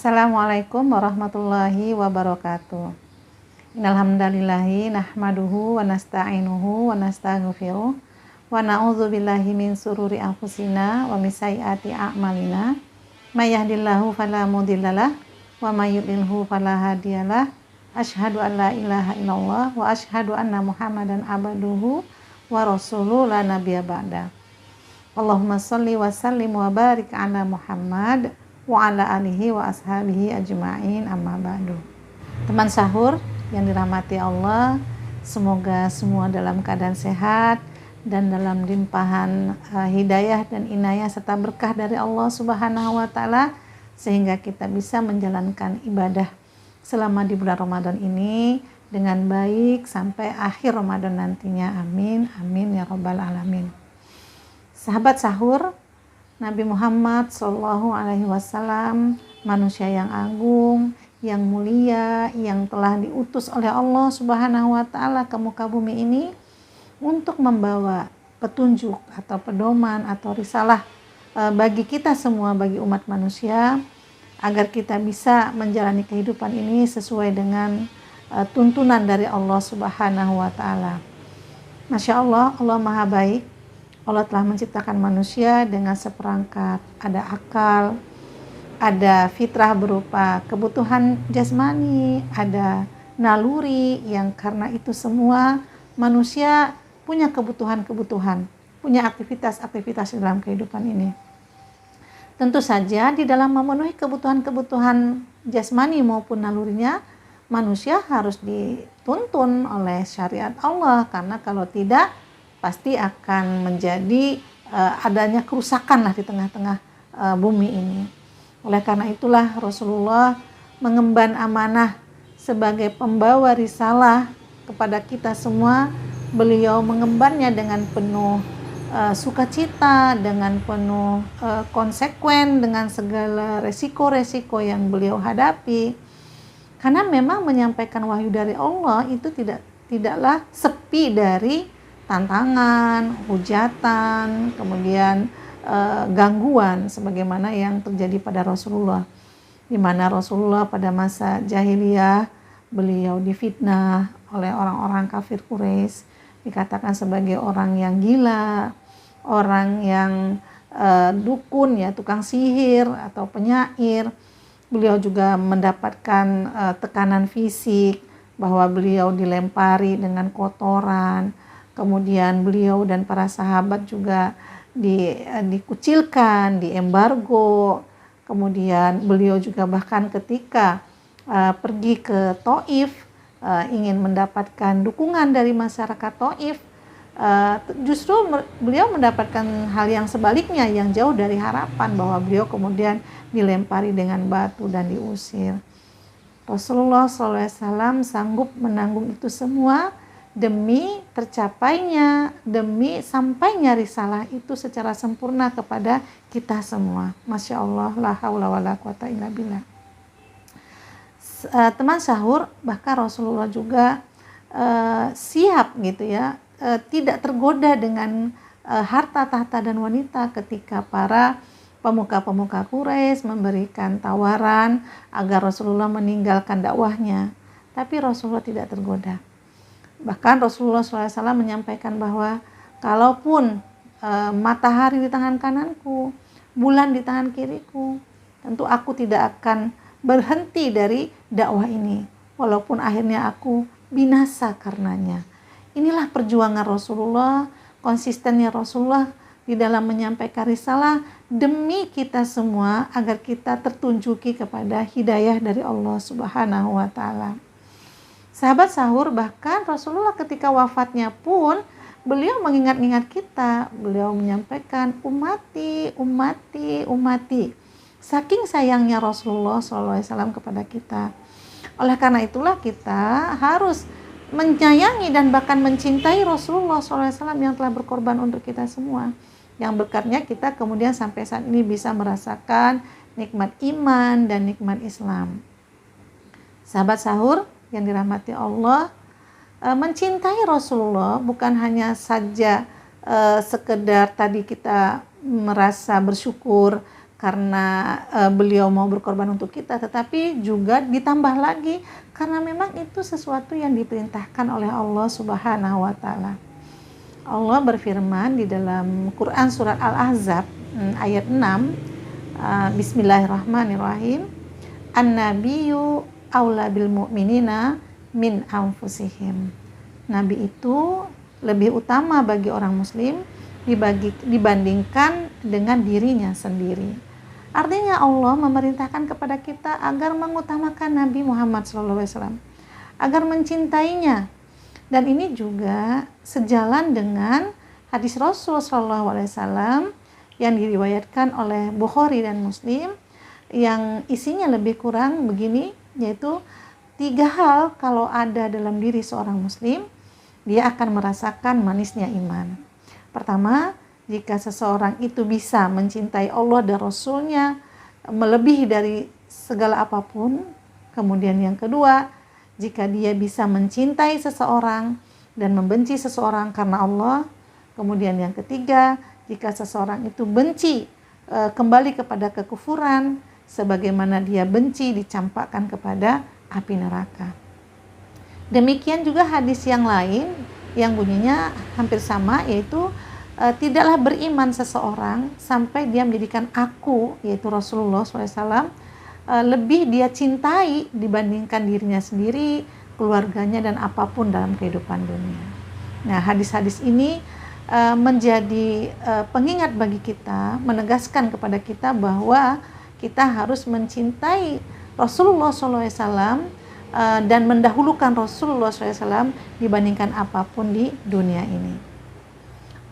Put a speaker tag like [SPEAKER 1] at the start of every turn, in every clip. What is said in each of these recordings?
[SPEAKER 1] Assalamualaikum warahmatullahi wabarakatuh. Innal hamdalillahi nahmaduhu wa nasta'inuhu wa nastaghfiruh wa na'udzubillahi min sururi anfusina wa min sayyiati a'malina. May yahdihillahu fala mudhillalah wa may yudlilhu fala hadiyalah. Asyhadu an la ilaha illallah wa asyhadu anna Muhammadan abduhu wa rasuluhu la nabiyya ba'da. Allahumma shalli wa sallim wa barik ala Muhammad wa ala alihi wa ashabihi ajma'in, amma ba'du. Teman sahur yang dirahmati Allah, semoga semua dalam keadaan sehat dan dalam limpahan hidayah dan inayah serta berkah dari Allah Subhanahu wa taala, sehingga kita bisa menjalankan ibadah selama di bulan Ramadan ini dengan baik sampai akhir Ramadan nantinya. Amin amin ya rabbal alamin. Sahabat sahur, Nabi Muhammad SAW, manusia yang agung, yang mulia, yang telah diutus oleh Allah Subhanahu wa taala ke muka bumi ini untuk membawa petunjuk atau pedoman atau risalah bagi kita semua, bagi umat manusia, agar kita bisa menjalani kehidupan ini sesuai dengan tuntunan dari Allah Subhanahu wa taala. Masya Allah, Allah Maha Baik. Allah telah menciptakan manusia dengan seperangkat, ada akal, ada fitrah berupa kebutuhan jasmani, ada naluri yang karena itu semua manusia punya kebutuhan-kebutuhan, punya aktivitas-aktivitas dalam kehidupan ini. Tentu saja di dalam memenuhi kebutuhan-kebutuhan jasmani maupun nalurinya, manusia harus dituntun oleh syariat Allah, karena kalau tidak pasti akan menjadi adanya kerusakan lah di tengah-tengah bumi ini. Oleh karena itulah Rasulullah mengemban amanah sebagai pembawa risalah kepada kita semua. Beliau mengembannya dengan penuh sukacita, dengan penuh konsekuen, dengan segala resiko-resiko yang beliau hadapi. Karena memang menyampaikan wahyu dari Allah itu tidaklah sepi dari tantangan, hujatan, kemudian gangguan sebagaimana yang terjadi pada Rasulullah, di mana Rasulullah pada masa jahiliyah beliau difitnah oleh orang-orang kafir Quraisy, dikatakan sebagai orang yang gila, orang yang dukun ya, tukang sihir atau penyair. Beliau juga mendapatkan tekanan fisik bahwa beliau dilempari dengan kotoran. Kemudian beliau dan para sahabat juga dikucilkan, diembargo. Kemudian beliau juga bahkan ketika pergi ke Taif, ingin mendapatkan dukungan dari masyarakat Taif, justru beliau mendapatkan hal yang sebaliknya, yang jauh dari harapan, bahwa beliau kemudian dilempari dengan batu dan diusir. Rasulullah SAW sanggup menanggung itu semua demi tercapainya, demi sampainya risalah itu secara sempurna kepada kita semua. Masya Allah, la haula wa la quwata illa billah. Teman sahur, bahkan Rasulullah juga siap gitu ya, tidak tergoda dengan harta, tahta dan wanita ketika para pemuka-pemuka Quraisy memberikan tawaran agar Rasulullah meninggalkan dakwahnya. Tapi Rasulullah tidak tergoda. Bahkan Rasulullah SAW menyampaikan bahwa kalaupun matahari di tangan kananku, bulan di tangan kiriku, tentu aku tidak akan berhenti dari dakwah ini, walaupun akhirnya aku binasa karenanya. Inilah perjuangan Rasulullah, konsistennya Rasulullah di dalam menyampaikan risalah demi kita semua agar kita tertunjuki kepada hidayah dari Allah Subhanahu wa taala. Sahabat sahur, bahkan Rasulullah ketika wafatnya pun beliau mengingat-ingat kita. Beliau menyampaikan ummati, ummati, ummati. Saking sayangnya Rasulullah SAW kepada kita. Oleh karena itulah kita harus menyayangi dan bahkan mencintai Rasulullah SAW yang telah berkorban untuk kita semua. Yang berkatnya kita kemudian sampai saat ini bisa merasakan nikmat iman dan nikmat Islam. Sahabat sahur yang dirahmati Allah, mencintai Rasulullah bukan hanya saja sekedar tadi kita merasa bersyukur karena beliau mau berkorban untuk kita, tetapi juga ditambah lagi karena memang itu sesuatu yang diperintahkan oleh Allah Subhanahu wa taala. Allah berfirman di dalam Quran surat Al-Ahzab ayat 6, Bismillahirrahmanirrahim. An-nabiyyu aula bil mu'minina min anfusihim. Nabi itu lebih utama bagi orang muslim dibandingkan dengan dirinya sendiri. Artinya Allah memerintahkan kepada kita agar mengutamakan Nabi Muhammad SAW, agar mencintainya. Dan ini juga sejalan dengan hadis Rasul SAW yang diriwayatkan oleh Bukhari dan Muslim, yang isinya lebih kurang begini, yaitu 3 hal kalau ada dalam diri seorang muslim, dia akan merasakan manisnya iman. Pertama, jika seseorang itu bisa mencintai Allah dan Rasulnya melebihi dari segala apapun. Kemudian yang kedua, jika dia bisa mencintai seseorang dan membenci seseorang karena Allah. Kemudian yang ketiga, jika seseorang itu benci kembali kepada kekufuran, sebagaimana dia benci dicampakkan kepada api neraka. Demikian juga hadis yang lain yang bunyinya hampir sama, yaitu tidaklah beriman seseorang sampai dia menjadikan aku, yaitu Rasulullah SAW, lebih dia cintai dibandingkan dirinya sendiri, keluarganya, dan apapun dalam kehidupan dunia. Nah, hadis-hadis ini menjadi pengingat bagi kita, menegaskan kepada kita bahwa kita harus mencintai Rasulullah SAW dan mendahulukan Rasulullah SAW dibandingkan apapun di dunia ini.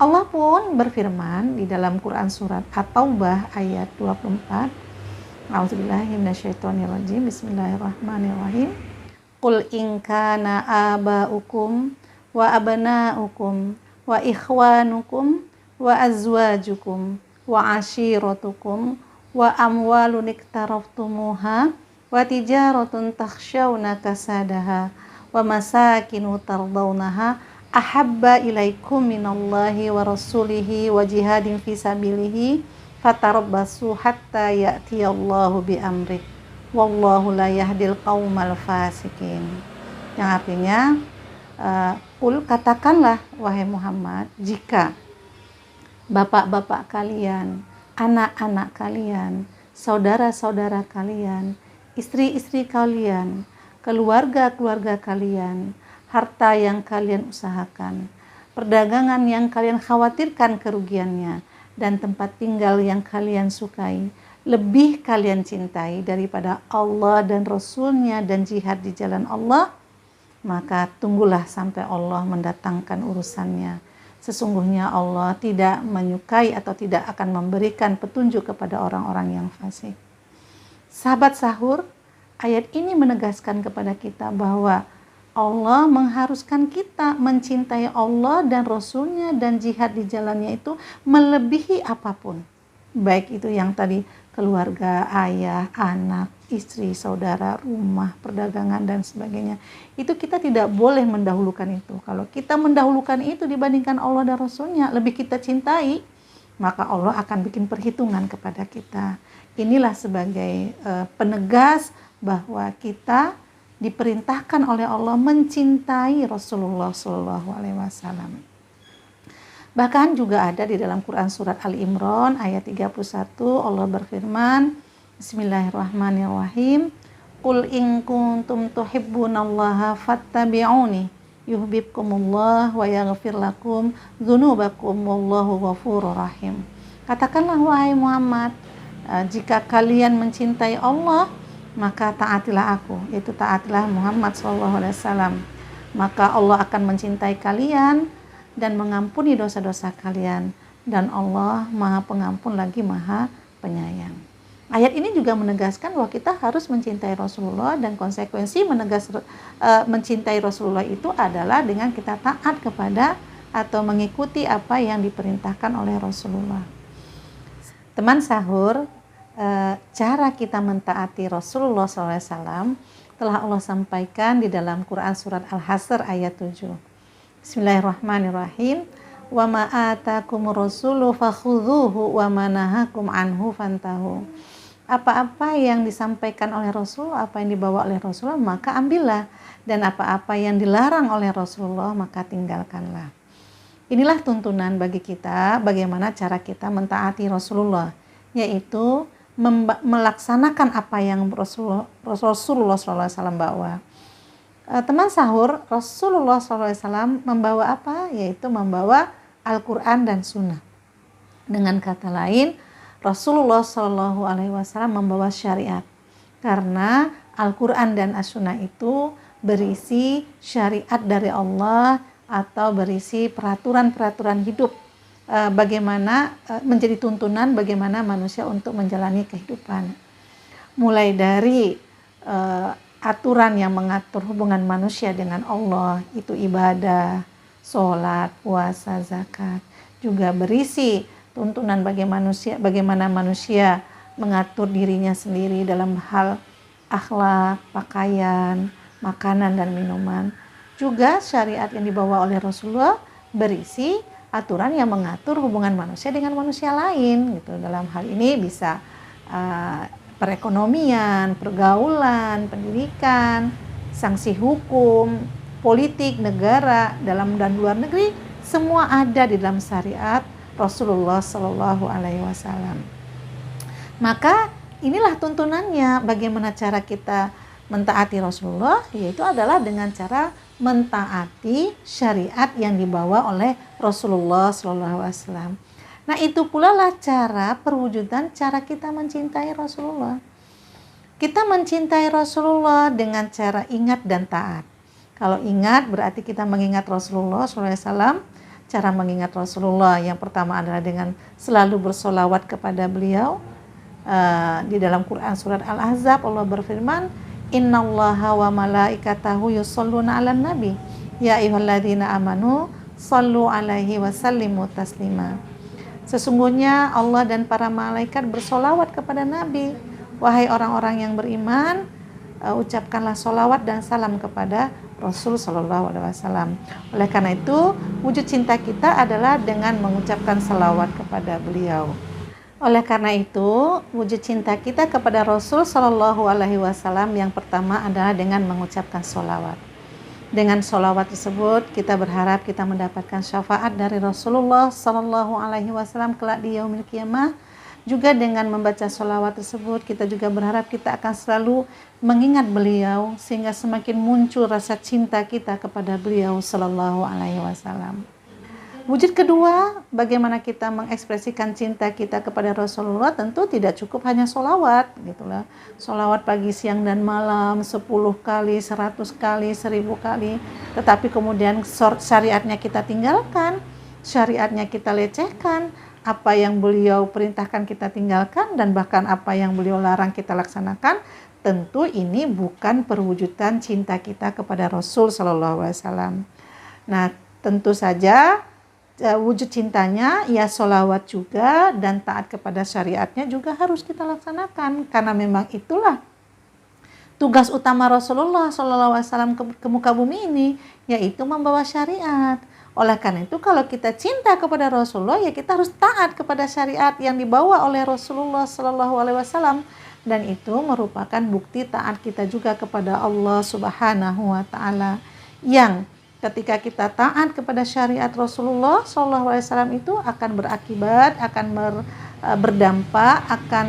[SPEAKER 1] Allah pun berfirman di dalam Quran surat At-Taubah ayat 24. A'udzubillahi minasyaitonirrajim. Bismillahirrahmanirrahim. Qul in kana aba'ukum wa abna'ukum wa ikhwanukum wa azwajukum wa ashiratukum wa amwalun iktaraftumuha wa tijaratun takhshawna kasadaha wa masakinu tardawnaha ahabba ilaikum minallahi wa rasulihi wa jihadin fi sabilihi fatarabbasu hatta ya'tiyallahu bi amrih wallahu la yahdil qaumal fasikin. Yang artinya, katakanlah wahai Muhammad, jika bapak-bapak kalian, anak-anak kalian, saudara-saudara kalian, istri-istri kalian, keluarga-keluarga kalian, harta yang kalian usahakan, perdagangan yang kalian khawatirkan kerugiannya, dan tempat tinggal yang kalian sukai, lebih kalian cintai daripada Allah dan Rasulnya dan jihad di jalan Allah, maka tunggulah sampai Allah mendatangkan urusannya. Sesungguhnya Allah tidak menyukai atau tidak akan memberikan petunjuk kepada orang-orang yang fasik. Sahabat sahur, ayat ini menegaskan kepada kita bahwa Allah mengharuskan kita mencintai Allah dan Rasulnya dan jihad di jalannya itu melebihi apapun. Baik itu yang tadi keluarga, ayah, anak, istri, saudara, rumah, perdagangan, dan sebagainya. Itu kita tidak boleh mendahulukan itu. Kalau kita mendahulukan itu dibandingkan Allah dan Rasulnya, lebih kita cintai, maka Allah akan bikin perhitungan kepada kita. Inilah sebagai penegas bahwa kita diperintahkan oleh Allah mencintai Rasulullah SAW. Bahkan juga ada di dalam Quran surat Al-Imran ayat 31, Allah berfirman, Bismillahirrahmanirrahim. Qul in kuntum tuhibbunallaha fattabi'uni yuhibbukumullah wa yaghfir lakum dzunubakum wallahu ghafurur rahim. Katakanlah wahai Muhammad, jika kalian mencintai Allah, maka taatilah aku, yaitu taatilah Muhammad SAW. Maka Allah akan mencintai kalian dan mengampuni dosa-dosa kalian, dan Allah Maha Pengampun lagi Maha Penyayang. Ayat ini juga menegaskan bahwa kita harus mencintai Rasulullah, dan konsekuensi mencintai Rasulullah itu adalah dengan kita taat kepada atau mengikuti apa yang diperintahkan oleh Rasulullah. Teman sahur, cara kita mentaati Rasulullah SAW telah Allah sampaikan di dalam Quran surat Al-Hasr ayat 7. Bismillahirrahmanirrahim. wa ma atakumur rasulu fakhudhuhu wa ma nahakum anhu fantahu. Apa-apa yang disampaikan oleh Rasul, apa yang dibawa oleh Rasulullah, maka ambillah, dan apa-apa yang dilarang oleh Rasulullah maka tinggalkanlah. Inilah tuntunan bagi kita bagaimana cara kita mentaati Rasulullah, yaitu melaksanakan apa yang Rasulullah SAW bawa. Teman sahur, Rasulullah SAW membawa apa? Yaitu membawa Al-Quran dan Sunnah. Dengan kata lain, Rasulullah SAW membawa syariat, karena Al-Quran dan As-Sunnah itu berisi syariat dari Allah atau berisi peraturan-peraturan hidup, bagaimana menjadi tuntunan bagaimana manusia untuk menjalani kehidupan. Mulai dari aturan yang mengatur hubungan manusia dengan Allah, itu ibadah, sholat, puasa, zakat, juga berisi tuntunan bagaimana manusia mengatur dirinya sendiri dalam hal akhlak, pakaian, makanan dan minuman. Juga syariat yang dibawa oleh Rasulullah berisi aturan yang mengatur hubungan manusia dengan manusia lain gitu. Dalam hal ini bisa perekonomian, pergaulan, pendidikan, sanksi hukum, politik, negara, dalam dan luar negeri, semua ada di dalam syariat Rasulullah Shallallahu Alaihi Wasallam. Maka inilah tuntunannya, bagaimana cara kita mentaati Rasulullah, yaitu adalah dengan cara mentaati syariat yang dibawa oleh Rasulullah Shallallahu Alaihi Wasallam. Nah, itu pula lah cara perwujudan cara kita mencintai Rasulullah. Kita mencintai Rasulullah dengan cara ingat dan taat. Kalau ingat berarti kita mengingat Rasulullah Shallallahu Alaihi Wasallam. Cara mengingat Rasulullah yang pertama adalah dengan selalu bersolawat kepada beliau. Di dalam Quran surat Al-Ahzab Allah berfirman, Innallaha wa malaikatahu yusholluna 'alan nabi ya ayyuhalladzina amanu shallu 'alaihi wa sallimu taslima. Sesungguhnya Allah dan para malaikat bersolawat kepada Nabi. Wahai orang-orang yang beriman, ucapkanlah solawat dan salam kepada Rasul Sallallahu Alaihi Wasallam. Oleh karena itu, wujud cinta kita adalah dengan mengucapkan salawat kepada beliau. Oleh karena itu, wujud cinta kita kepada Rasul Sallallahu Alaihi Wasallam yang pertama adalah dengan mengucapkan solawat. Dengan solawat tersebut, kita berharap kita mendapatkan syafaat dari Rasulullah Sallallahu Alaihi Wasallam kelak di yaumil qiyamah. Juga dengan membaca sholawat tersebut, kita juga berharap kita akan selalu mengingat beliau, sehingga semakin muncul rasa cinta kita kepada beliau Sallallahu Alaihi Wasallam. Wujud kedua, bagaimana kita mengekspresikan cinta kita kepada Rasulullah, tentu tidak cukup hanya sholawat, gitulah. Sholawat pagi, siang, dan malam 10 kali, 100 kali, 1000 kali, tetapi kemudian syariatnya kita tinggalkan, syariatnya kita lecehkan, apa yang beliau perintahkan kita tinggalkan, dan bahkan apa yang beliau larang kita laksanakan. Tentu ini bukan perwujudan cinta kita kepada Rasul Sallallahu Alaihi Wasallam. Nah, tentu saja wujud cintanya ya sholawat juga, dan taat kepada syariatnya juga harus kita laksanakan, karena memang itulah tugas utama Rasulullah Sallallahu Alaihi Wasallam ke muka bumi ini, yaitu membawa syariat. Oleh karena itu, kalau kita cinta kepada Rasulullah, ya kita harus taat kepada syariat yang dibawa oleh Rasulullah Sallallahu Alaihi Wasallam, dan itu merupakan bukti taat kita juga kepada Allah Subhanahu Wa Taala. Yang ketika kita taat kepada syariat Rasulullah Sallallahu Alaihi Wasallam itu akan berakibat, akan berdampak, akan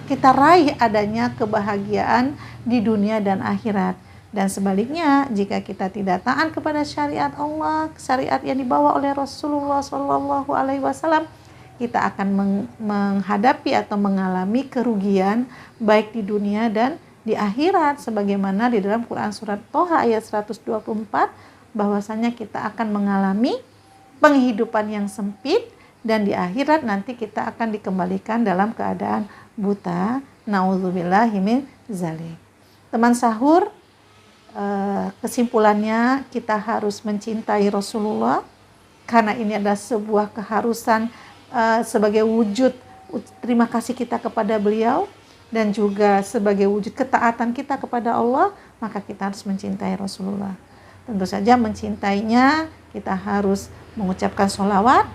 [SPEAKER 1] kita raih adanya kebahagiaan di dunia dan akhirat. Dan sebaliknya, jika kita tidak taat kepada syariat Allah, syariat yang dibawa oleh Rasulullah Sallallahu Alaihi Wasallam, kita akan menghadapi atau mengalami kerugian baik di dunia dan di akhirat, sebagaimana di dalam Quran surat Toha ayat 124, bahwasanya kita akan mengalami penghidupan yang sempit, dan di akhirat nanti kita akan dikembalikan dalam keadaan buta. Nauzubillahi min dzalik. Teman sahur, kesimpulannya kita harus mencintai Rasulullah, karena ini adalah sebuah keharusan sebagai wujud terima kasih kita kepada beliau, dan juga sebagai wujud ketaatan kita kepada Allah, maka kita harus mencintai Rasulullah. Tentu saja mencintainya kita harus mengucapkan sholawat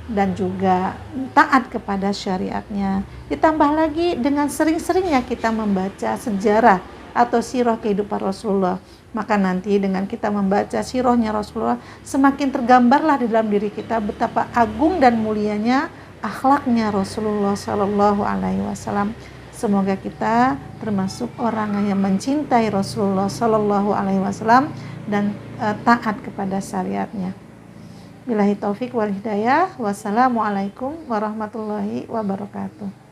[SPEAKER 1] dan juga taat kepada syariatnya. Ditambah lagi dengan sering-seringnya kita membaca sejarah atau sirah kehidupan Rasulullah. Maka nanti dengan kita membaca sirahnya Rasulullah, semakin tergambarlah di dalam diri kita betapa agung dan mulianya akhlaknya Rasulullah Shallallahu Alaihi Wasallam. Semoga kita termasuk orang yang mencintai Rasulullah Shallallahu Alaihi Wasallam dan taat kepada syariatnya. Billahi taufik wal hidayah. Wassalamualaikum warahmatullahi wabarakatuh.